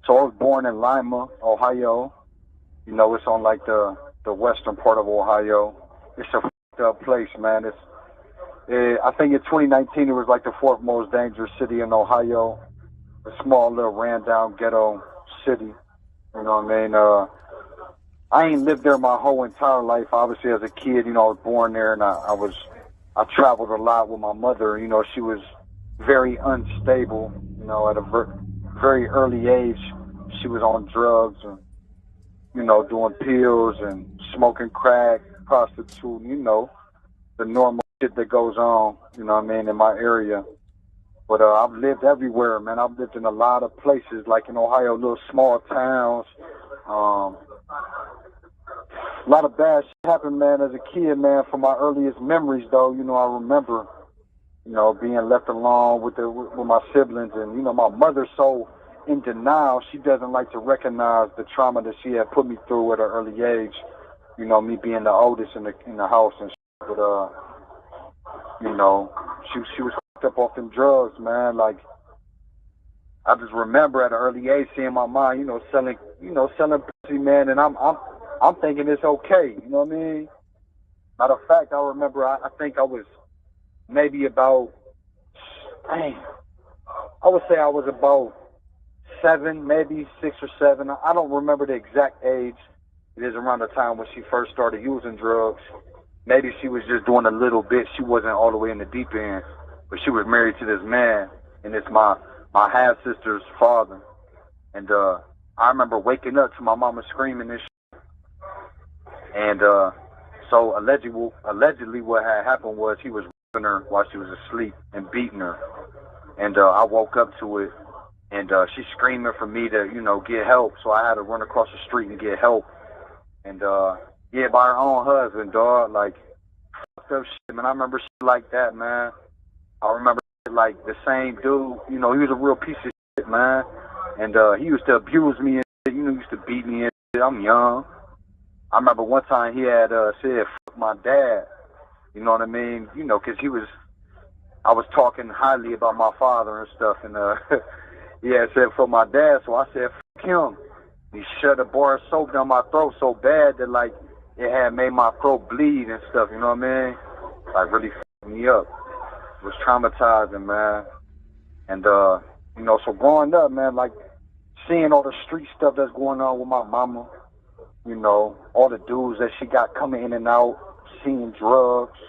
So I was born in Lima, Ohio. You know, it's on like the western part of Ohio. It's a f***ed up place, man. I think in 2019 it was like the fourth most dangerous city in Ohio. A small little ran down ghetto city. You know what I mean? I ain't lived there my whole entire life. Obviously, as a kid, you know, I was born there, and I traveled a lot with my mother. You know, she was very unstable. You know, at a very early age, she was on drugs and, you know, doing pills and smoking crack, prostituting. You know, the normal shit that goes on. You know what I mean, in my area. But I've lived everywhere, man. I've lived in a lot of places, like in Ohio, little small towns. A lot of bad shit happened, man, as a kid, man. From my earliest memories, though, you know, I remember, you know, being left alone with my siblings, and you know, my mother's so in denial. She doesn't like to recognize the trauma that she had put me through at an early age. You know, me being the oldest in the house and shit. But you know, she was hooked up off them drugs, man. Like, I just remember at an early age seeing my mom, you know, selling pussy, man, and I'm thinking it's okay, you know what I mean? Matter of fact, I remember, I think I was maybe about, I would say I was about 7, maybe 6 or 7. I don't remember the exact age. It is around the time when she first started using drugs. Maybe she was just doing a little bit. She wasn't all the way in the deep end, but she was married to this man, and it's my half-sister's father. And I remember waking up to my mama screaming and shit. And so allegedly what had happened was he was raping her while she was asleep and beating her. And I woke up to it, and she's screaming for me to, you know, get help. So I had to run across the street and get help. And yeah, by her own husband, dog. Like, fucked up shit, man. I remember shit like that, man. I remember like the same dude, you know, he was a real piece of shit, man. And he used to abuse me and shit, you know, he used to beat me and shit. I'm young. I remember one time he had said, fuck my dad. You know what I mean? You know, because I was talking highly about my father and stuff, and he had said, fuck my dad, so I said, fuck him. He shoved a bar of soap down my throat so bad that, like, it had made my throat bleed and stuff, you know what I mean? Like, really fucked me up. It was traumatizing, man. And, you know, so growing up, man, like, seeing all the street stuff that's going on with my mama, you know, all the dudes that she got coming in and out, seeing drugs,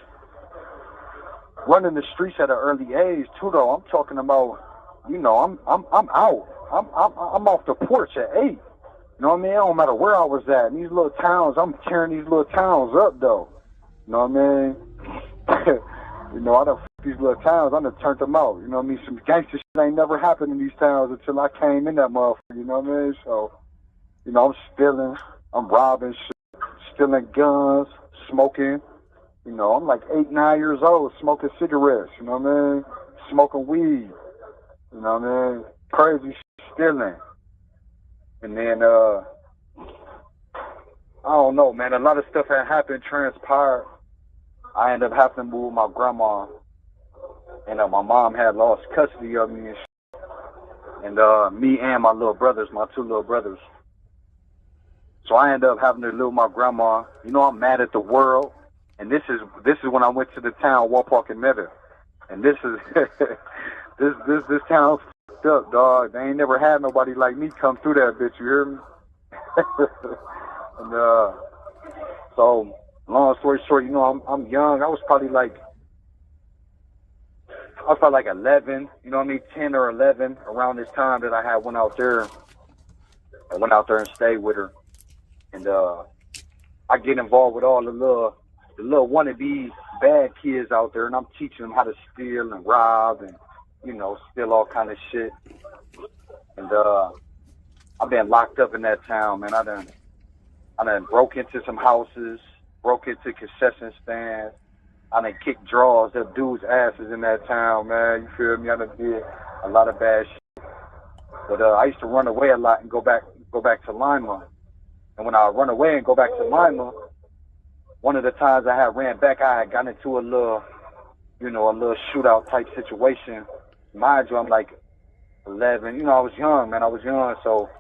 running the streets at an early age too. Though I'm talking about, you know, I'm out. I'm off the porch at 8. You know what I mean? It don't matter where I was at. In these little towns, I'm tearing these little towns up though. You know what I mean? You know, I done these little towns. I done turned them out. You know what I mean? Some gangster shit ain't never happened in these towns until I came in that motherfucker. You know what I mean? So, you know, I'm stealing. I'm robbing shit, stealing guns, smoking. You know, I'm like 8, 9 years old, smoking cigarettes, you know what I mean? Smoking weed, you know what I mean? Crazy shit, stealing. And then, I don't know, man, a lot of stuff had happened, transpired. I ended up having to move with my grandma. And my mom had lost custody of me and shit. And me and my little brothers, my 2 little brothers. So I ended up having to live with my grandma. You know, I'm mad at the world. And this is when I went to the town Wapakoneta. And this is this town's fucked up, dog. They ain't never had nobody like me come through that bitch, you hear me? And so long story short, you know, I'm young. I was probably like 11, you know what I mean, 10 or 11 around this time that I went out there. I went out there and stayed with her. And I get involved with all the little wannabe bad kids out there, and I'm teaching them how to steal and rob and, you know, steal all kind of shit. And I've been locked up in that town, man. I done broke into some houses, broke into concession stands. I done kicked drawers up dudes' asses in that town, man. You feel me? I done did a lot of bad shit. But I used to run away a lot and go back to Lima. And when I run away and go back to Lima, one of the times I had ran back, I had gotten into a little shootout type situation. Mind you, I'm like 11. You know, I was young, man. So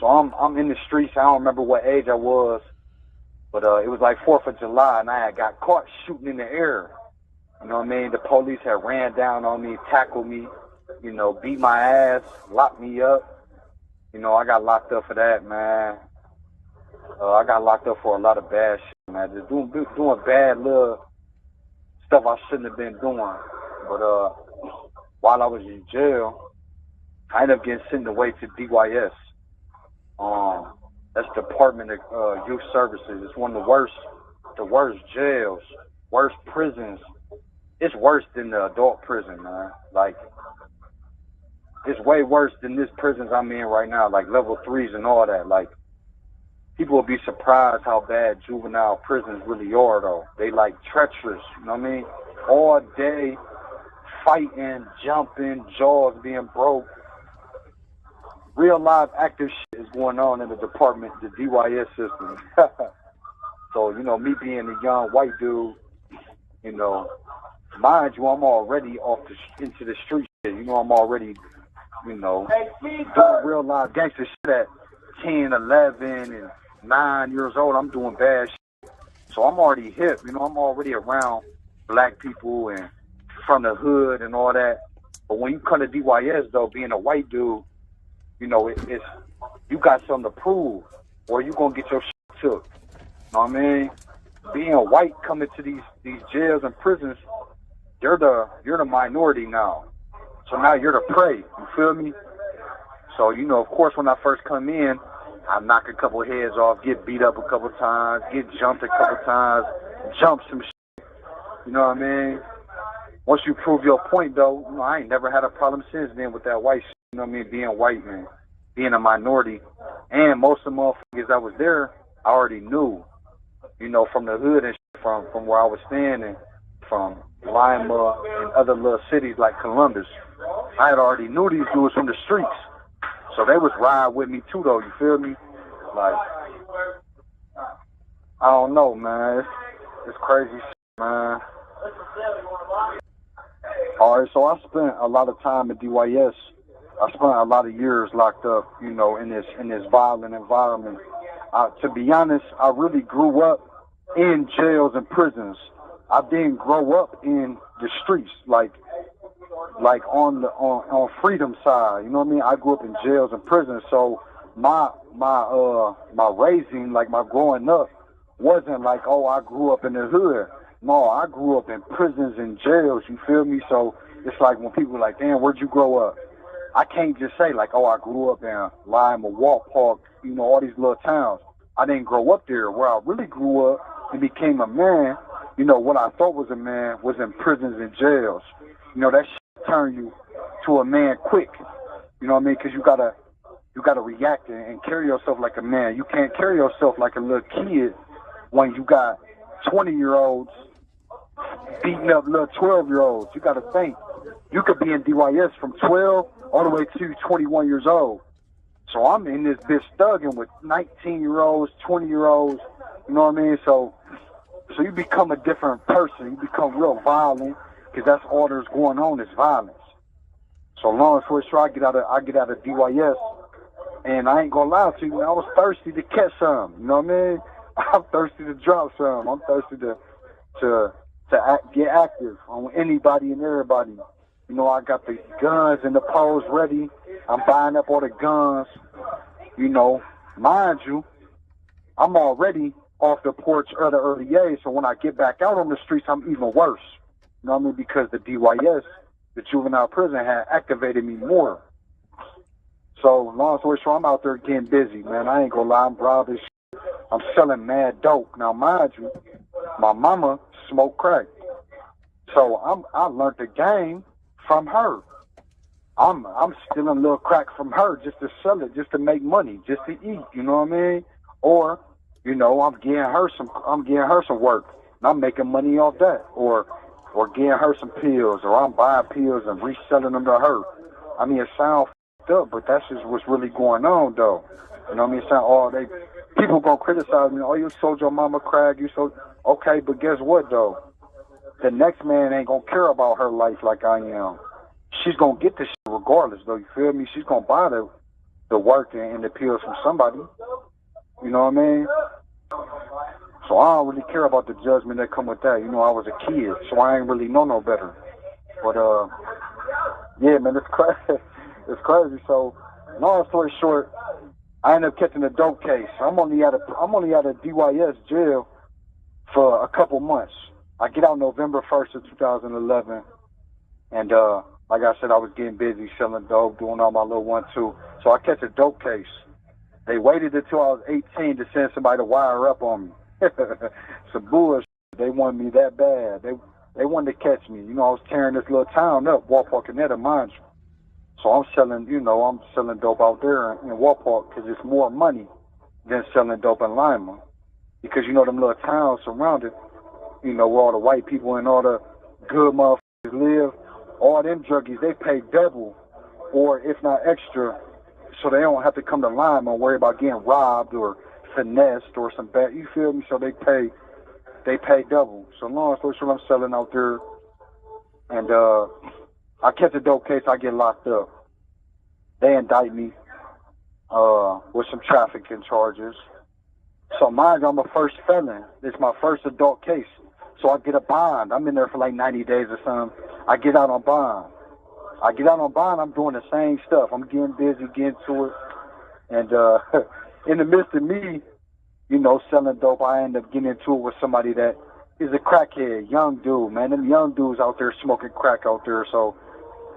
So I'm in the streets. I don't remember what age I was, but it was like 4th of July, and I had got caught shooting in the air. You know what I mean? The police had ran down on me, tackled me, you know, beat my ass, locked me up. You know, I got locked up for that, man. I got locked up for a lot of bad shit, man. Just doing bad little stuff I shouldn't have been doing. But while I was in jail, I ended up getting sent away to DYS. That's Department of Youth Services. It's one of the worst jails, worst prisons. It's worse than the adult prison, man. Like, it's way worse than this prisons I'm in right now, like level 3s and all that. Like, people will be surprised how bad juvenile prisons really are, though. They like treacherous, you know what I mean? All day, fighting, jumping, jaws being broke. Real live active shit is going on in the department, the DYS system. So, you know, me being a young white dude, you know, mind you, I'm already into the street shit. You know, I'm already, you know, doing real live gangster shit at 10, 11, and 9 years old. I'm doing bad shit. So I'm already hip, you know, I'm already around black people and from the hood and all that. But when you come to DYS, though, being a white dude, you know, it's you got something to prove, or you gonna get your shit took. You know what I mean? Being white coming to these jails and prisons, you're the minority now. So now you're the prey. You feel me? So, you know, of course, when I first come in, I knock a couple heads off, get beat up a couple times, get jumped a couple times, jump some shit. You know what I mean? Once you prove your point, though, you know, I ain't never had a problem since then with that white shit. You know what I mean? Being white, man. Being a minority. And most of the motherfuckers that was there, I already knew. You know, from the hood and shit, from where I was standing, from Lima and other little cities like Columbus. I had already knew these dudes from the streets. So they was riding with me too, though. You feel me? Like, I don't know, man. It's crazy shit, man. Alright, so I spent a lot of time at DYS. I spent a lot of years locked up, you know, in this violent environment. To be honest, I really grew up in jails and prisons. I didn't grow up in the streets, like on freedom side. You know what I mean? I grew up in jails and prisons, so my raising, like my growing up, wasn't like, oh, I grew up in the hood. No, I grew up in prisons and jails. You feel me? So it's like when people are like, damn, where'd you grow up? I can't just say like, oh, I grew up in Lima, Wapakoneta, you know, all these little towns. I didn't grow up there. Where I really grew up and became a man, you know, what I thought was a man was in prisons and jails. You know, that shit turn you to a man quick. You know what I mean? Because you gotta react and carry yourself like a man. You can't carry yourself like a little kid when you got 20-year-olds beating up little 12-year-olds. You gotta think. You could be in DYS from 12 all the way to 21 years old. So I'm in this bitch thugging with 19-year-olds, 20-year-olds, you know what I mean? So you become a different person. You become real violent because that's all there's going on is violence. So long story short, I get out of DYS, and I ain't gonna lie to you, man, I was thirsty to catch some. You know what I mean? I'm thirsty to drop some. I'm thirsty to get active on anybody and everybody. You know, I got the guns and the poles ready. I'm buying up all the guns. You know, mind you, I'm already off the porch of the early age, so when I get back out on the streets, I'm even worse. You know what I mean? Because the DYS, the juvenile prison, had activated me more. So, long story short, I'm out there getting busy, man. I ain't gonna lie, I'm robbing shit. I'm selling mad dope. Now, mind you, my mama smoked crack. So I learned the game from her. I'm stealing a little crack from her just to sell it, just to make money, just to eat. You know what I mean? Or, you know, I'm getting her some work, and I'm making money off that. Or getting her some pills, or I'm buying pills and reselling them to her. I mean, it sounds f***ed up, but that's just what's really going on, though. You know what I mean? People gonna criticize me. Oh, you sold your mama crack. You sold. Okay, but guess what, though? The next man ain't gonna care about her life like I am. She's gonna get this shit regardless, though. You feel me? She's gonna buy the the work and the pills from somebody. You know what I mean? So I don't really care about the judgment that come with that. You know, I was a kid, so I ain't really know no better. But yeah, man, it's crazy. It's crazy. So long story short, I ended up catching a dope case. I'm only at a DYS jail for a couple months. I get out November 1st of 2011, and like I said, I was getting busy selling dope, doing all my little 1-2. So I catch a dope case. They waited until I was 18 to send somebody to wire up on me. Some bullshit. They wanted me that bad. They wanted to catch me. You know, I was tearing this little town up, Wapakoneta, mind you. So I'm selling dope out there in Wapak because it's more money than selling dope in Lima. Because, you know, them little towns surrounded, you know, where all the white people and all the good motherfuckers live, all them druggies, they pay double or if not extra, so they don't have to come to Lima and worry about getting robbed or finessed or some bad, you feel me? So they pay double. So long story short, I'm selling out there, and I catch a dope case, I get locked up. They indict me with some trafficking charges. So mind you, I'm a first felon. It's my first adult case. So I get a bond. I'm in there for like 90 days or something. I get out on bond. I'm doing the same stuff. I'm getting busy, getting to it. And in the midst of me, you know, selling dope, I end up getting into it with somebody that is a crackhead, young dude, man. Them young dudes out there smoking crack out there. So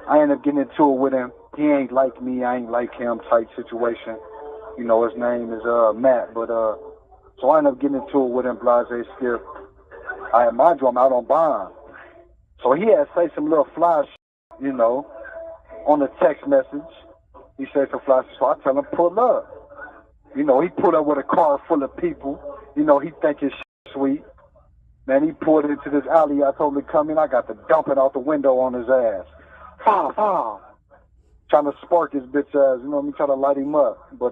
I end up getting into it with him. He ain't like me, I ain't like him type situation. You know, his name is Matt, but so I end up getting into it with him, blase skip. Mind you, I'm out on bond. So he had say some little fly you know, on the text message. He said some fly so I tell him, pull up. You know, he pulled up with a car full of people. You know, he think his sweet. Man, he pulled into this alley. I told him to come in. I got to dump it out the window on his ass. Pow, pow. Trying to spark his bitch ass. You know what I mean? Trying to light him up. But,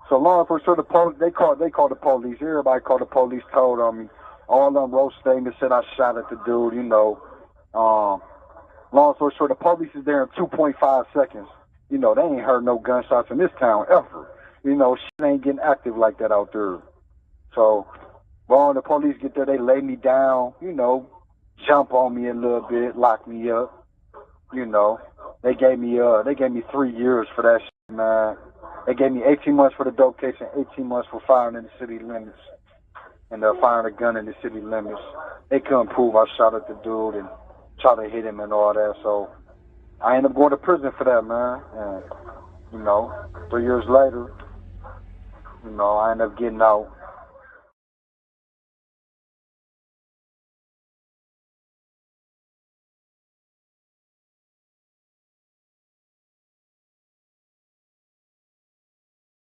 so long for sure, they called the police. Everybody called the police, told on me. All of them wrote statements, said I shot at the dude, you know. Long story short, the police is there in 2.5 seconds. You know, they ain't heard no gunshots in this town ever. You know, shit ain't getting active like that out there. So, when the police get there, they lay me down, you know, jump on me a little bit, lock me up. You know, they gave me 3 years for that shit, man. They gave me 18 months for the dope case and 18 months for firing in the city limits. And firing a gun in the city limits. They couldn't prove I shot at the dude and tried to hit him and all that. So I ended up going to prison for that, man. And, you know, 3 years later, you know, I ended up getting out.